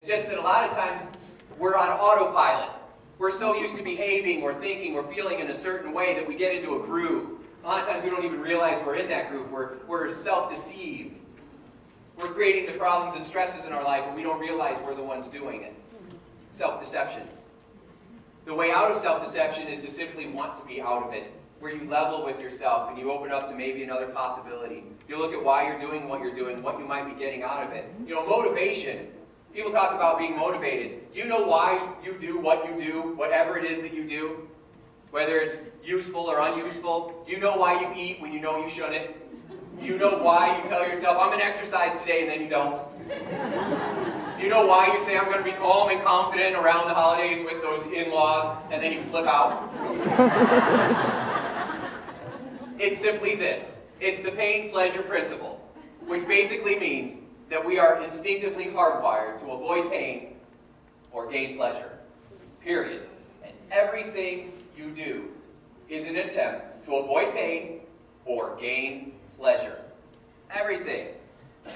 It's just that a lot of times we're on autopilot. We're so used to behaving or thinking or feeling in a certain way that we get into a groove. A lot of times we don't even realize we're in that groove. We're self-deceived. We're creating the problems and stresses in our life and we don't realize we're the ones doing it. Self-deception. The way out of self-deception is to simply want to be out of it, where you level with yourself and you open up to maybe another possibility. You look at why you're doing, what you might be getting out of it. You know, motivation. People talk about being motivated. Do you know why you do what you do, whatever it is that you do? Whether it's useful or unuseful. Do you know why you eat when you know you shouldn't? Do you know why you tell yourself, I'm going to exercise today, and then you don't? Do you know why you say, I'm going to be calm and confident around the holidays with those in-laws, and then you flip out? It's simply this. It's the pain-pleasure principle, which basically means that we are instinctively hardwired to avoid pain or gain pleasure. Period. And everything you do is an attempt to avoid pain or gain pleasure. Everything.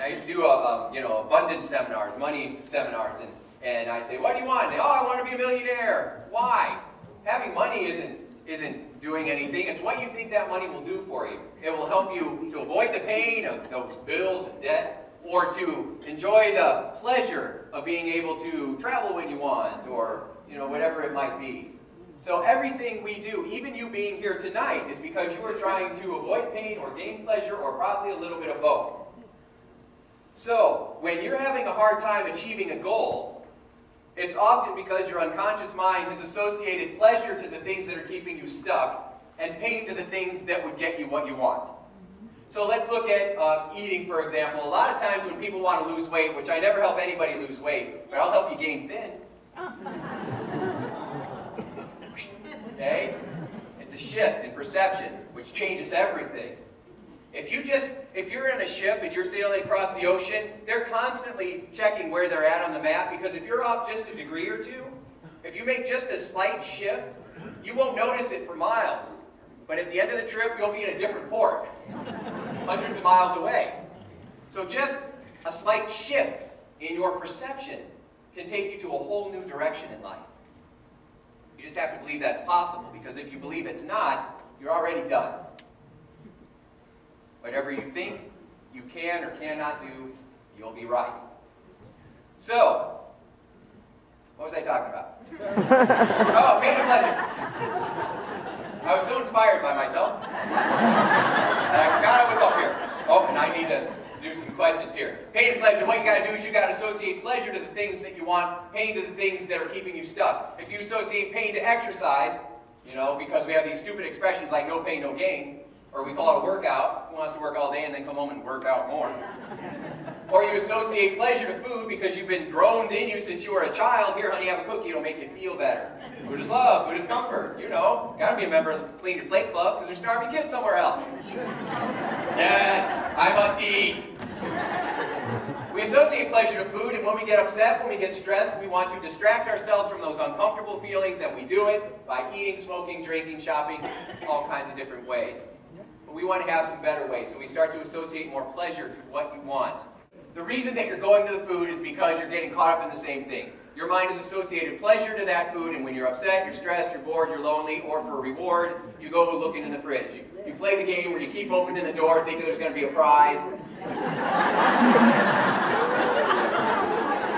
I used to do abundance seminars, money seminars, and I'd say, what do you want? And they, oh, I want to be a millionaire. Why? Having money isn't doing anything. It's what you think that money will do for you. It will help you to avoid the pain of those bills and debt, or to enjoy the pleasure of being able to travel when you want, or whatever it might be. So everything we do, even you being here tonight, is because you are trying to avoid pain or gain pleasure, or probably a little bit of both. So when you're having a hard time achieving a goal, it's often because your unconscious mind has associated pleasure to the things that are keeping you stuck, and pain to the things that would get you what you want. So let's look at eating, for example. A lot of times when people want to lose weight, which I never help anybody lose weight, but I'll help you gain thin. Okay? It's a shift in perception, which changes everything. If you're in a ship and you're sailing across the ocean, they're constantly checking where they're at on the map, because if you're off just a degree or two, if you make just a slight shift, you won't notice it for miles. But at the end of the trip, you'll be in a different port, hundreds of miles away. So just a slight shift in your perception can take you to a whole new direction in life. You just have to believe that's possible, because if you believe it's not, you're already done. Whatever you think you can or cannot do, you'll be right. So, what was I talking about? Oh, pain and pleasure. I was so inspired by myself. And I forgot I was up here. Oh, and I need to do some questions here. Pain and pleasure, what you got to do is you got to associate pleasure to the things that you want, pain to the things that are keeping you stuck. If you associate pain to exercise, because we have these stupid expressions like no pain, no gain, or we call it a workout. Who wants to work all day and then come home and work out more? Or you associate pleasure to food because you've been droned in you since you were a child. Here, honey, have a cookie. It'll make you feel better. Food is love. Food is comfort. Got to be a member of the Clean Your Plate Club because there's starving kids somewhere else. Yes, I must eat. We associate pleasure to food, and when we get upset, when we get stressed, we want to distract ourselves from those uncomfortable feelings, and we do it by eating, smoking, drinking, shopping, all kinds of different ways. But we want to have some better ways, so we start to associate more pleasure to what you want. The reason that you're going to the food is because you're getting caught up in the same thing. Your mind has associated pleasure to that food, and when you're upset, you're stressed, you're bored, you're lonely, or for a reward, you go looking in the fridge. You play the game where you keep opening the door thinking there's going to be a prize.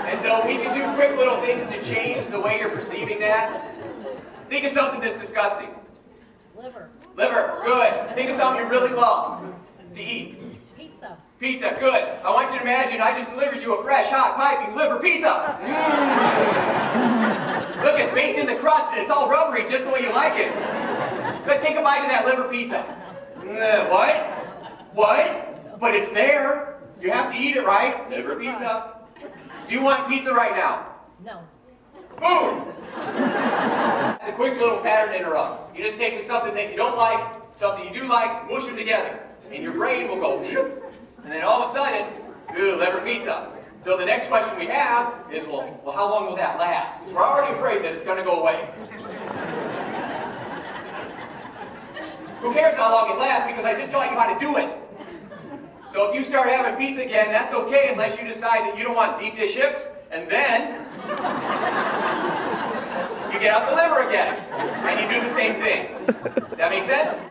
And so we can do quick little things to change the way you're perceiving that. Think of something that's disgusting. Liver. Liver, good. Think of something you really love to eat. Pizza. Pizza, good. I want you to imagine I just delivered you a fresh, hot, piping liver pizza. Look, it's baked in the crust and it's all rubbery, just the way you like it. Good, take a bite of that liver pizza. What? What? But it's there. You have to eat it, right? Liver pizza. Do you want pizza right now? No. Boom! It's a quick little pattern interrupt. You just take something that you don't like, something you do like, mush them together. And your brain will go, shoop, and then all of a sudden, ooh, liver pizza. So the next question we have is, well, how long will that last? Because we're already afraid that it's going to go away. Who cares how long it lasts, because I just taught you how to do it. So if you start having pizza again, that's okay unless you decide that you don't want deep dish chips, and then get out the liver again. And you do the same thing. Does that make sense?